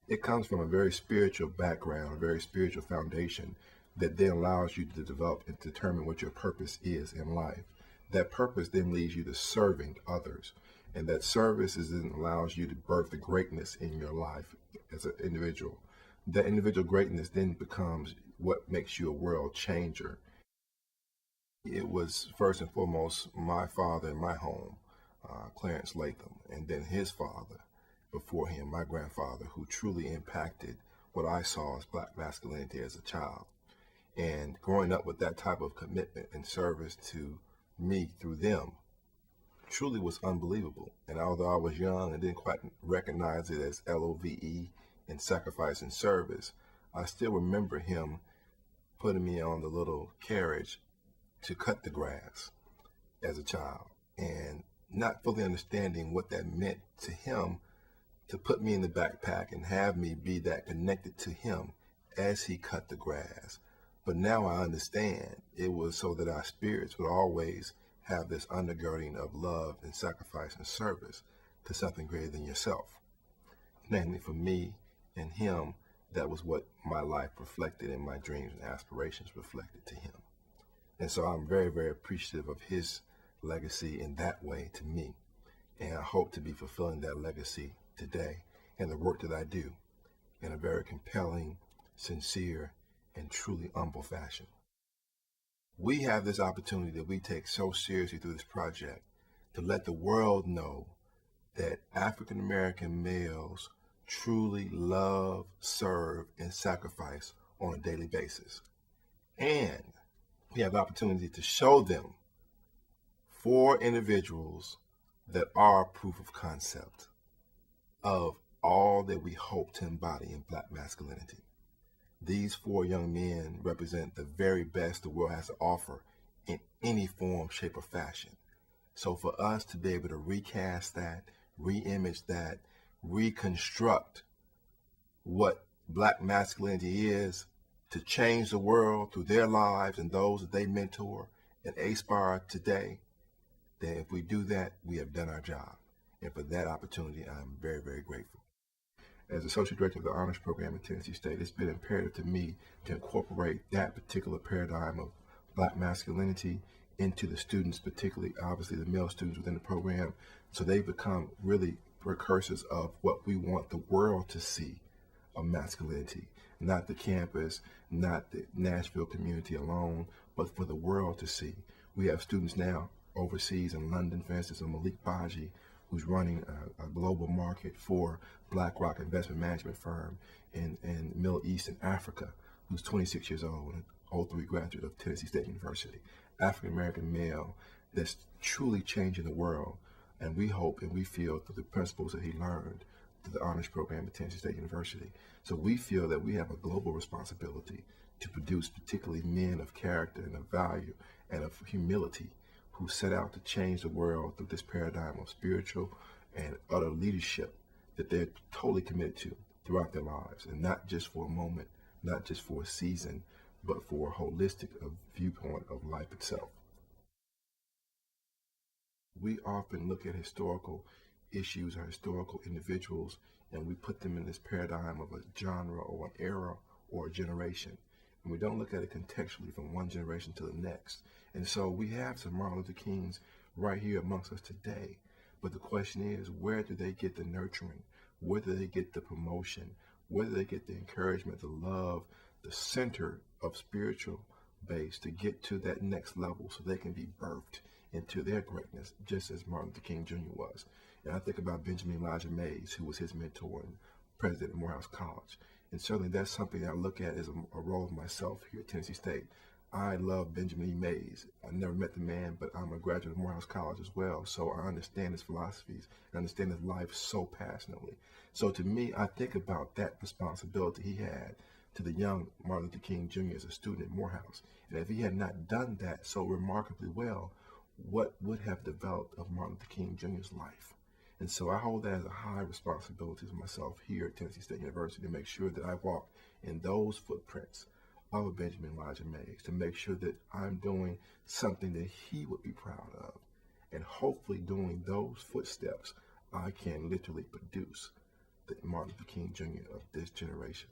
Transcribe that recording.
It comes from a very spiritual background, a very spiritual foundation that then allows you to develop and determine what your purpose is in life. That purpose then leads you to serving others. And that service is then allows you to birth the greatness in your life as an individual. That individual greatness then becomes what makes you a world changer. It was first and foremost my father in my home, Clarence Latham, and then his father before him, my grandfather, who truly impacted what I saw as Black masculinity as a child. And growing up with that type of commitment and service to me through them truly was unbelievable. And although I was young and didn't quite recognize it as LOVE and sacrifice and service, I still remember him putting me on the little carriage to cut the grass as a child and not fully understanding what that meant to him to put me in the backpack and have me be that connected to him as he cut the grass. But now I understand it was so that our spirits would always have this undergirding of love and sacrifice and service to something greater than yourself. Namely, for me and him, that was what my life reflected and my dreams and aspirations reflected to him. And so I'm very, very appreciative of his legacy in that way to me. And I hope to be fulfilling that legacy today in the work that I do in a very compelling, sincere, and truly humble fashion. We have this opportunity that we take so seriously through this project to let the world know that African American males truly love, serve, and sacrifice on a daily basis. And we have the opportunity to show them 4 individuals that are proof of concept of all that we hope to embody in Black masculinity. These 4 young men represent the very best the world has to offer in any form, shape, or fashion. So for us to be able to recast that, re-image that, reconstruct what Black masculinity is, to change the world through their lives and those that they mentor and aspire today, then if we do that, we have done our job. And for that opportunity, I'm very, very grateful. As Associate Director of the Honors Program at Tennessee State, it's been imperative to me to incorporate that particular paradigm of Black masculinity into the students, particularly, obviously, the male students within the program, so they become really precursors of what we want the world to see of masculinity, not the campus, not the Nashville community alone, but for the world to see. We have students now overseas in London, for instance, of Malik Baji, who's running a global market for BlackRock investment management firm in Middle East and Africa, who's 26 years old and an 03 graduate of Tennessee State University. African-American male that's truly changing the world. And we hope and we feel through the principles that he learned through the honors program at Tennessee State University. So we feel that we have a global responsibility to produce particularly men of character and of value and of humility who set out to change the world through this paradigm of spiritual and utter leadership that they're totally committed to throughout their lives, and not just for a moment, not just for a season, but for a holistic viewpoint of life itself. We often look at historical issues or historical individuals and we put them in this paradigm of a genre or an era or a generation. And we don't look at it contextually from one generation to the next. And so we have some Martin Luther Kings right here amongst us today. But the question is, where do they get the nurturing? Where do they get the promotion? Where do they get the encouragement, the love, the center of spiritual base to get to that next level so they can be birthed into their greatness, just as Martin Luther King Jr. was? And I think about Benjamin Elijah Mays, who was his mentor and president of Morehouse College. And certainly that's something I look at as a role of myself here at Tennessee State. I love Benjamin E. Mays. I never met the man, but I'm a graduate of Morehouse College as well. So I understand his philosophies. I understand his life so passionately. So to me, I think about that responsibility he had to the young Martin Luther King Jr. as a student at Morehouse. And if he had not done that so remarkably well, what would have developed of Martin Luther King Jr.'s life? And so I hold that as a high responsibility to myself here at Tennessee State University to make sure that I walk in those footprints of Benjamin Elijah Mays, to make sure that I'm doing something that he would be proud of. And hopefully doing those footsteps, I can literally produce the Martin Luther King Jr. of this generation.